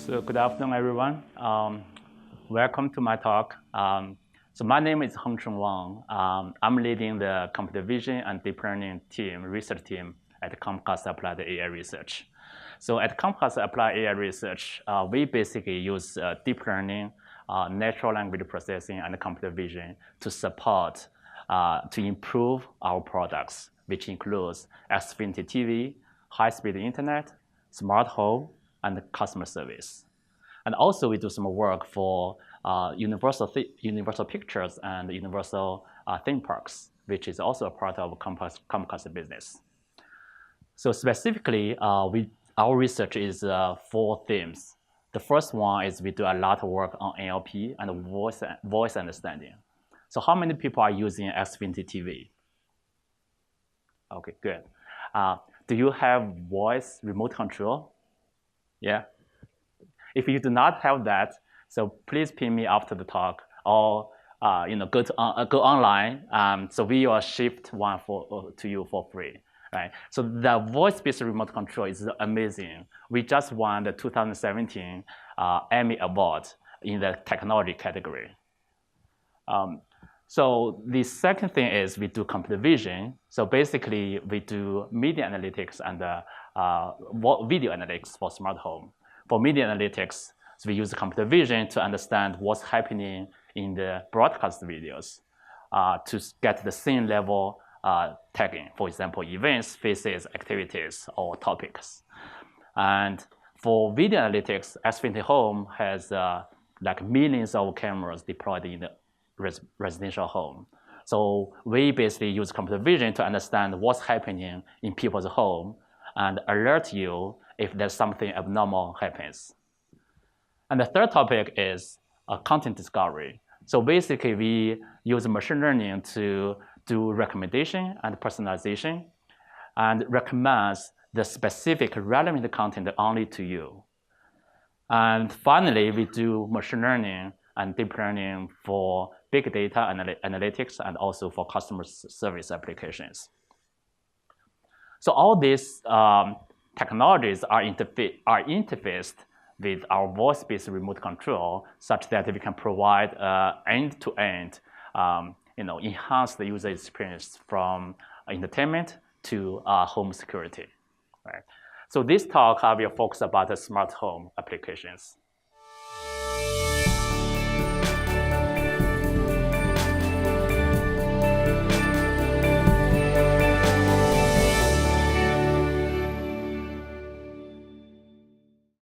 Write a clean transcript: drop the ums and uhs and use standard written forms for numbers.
So good afternoon, everyone. Welcome to my talk. So my name is Hongcheng Wang. I'm leading the computer vision and deep learning team, research team at Comcast Applied AI Research. So at Comcast Applied AI Research, we basically use deep learning, natural language processing, and computer vision to support, to improve our products, which includes Xfinity TV, high-speed internet, smart home, and customer service. And also we do some work for Universal Pictures and Universal theme parks, which is also a part of Comcast business. So specifically, our research is 4 themes. The first one is we do a lot of work on NLP and voice understanding. So how many people are using Xfinity TV? Okay, good. Do you have voice remote control? Yeah. If you do not have that, so please ping me after the talk, or go online. So we will ship one to you for free, right? So the voice-based remote control is amazing. We just won the 2017 Emmy Award in the technology category. So the second thing is we do computer vision. So basically, we do media analytics and video analytics for smart home. For media analytics, so we use computer vision to understand what's happening in the broadcast videos to get the scene level tagging, for example, events, faces, activities, or topics. And for video analytics, Xfinity Home has like millions of cameras deployed in the residential home. So we basically use computer vision to understand what's happening in people's home and alert you if there's something abnormal happens. And the third topic is content discovery. So basically, we use machine learning to do recommendation and personalization and recommends the specific relevant content only to you. And finally, we do machine learning and deep learning for big data analytics and also for customer service applications. So all these technologies are interfaced with our voice-based remote control, such that we can provide end-to-end, enhance the user experience from entertainment to home security. Right? So this talk I will focus about the smart home applications.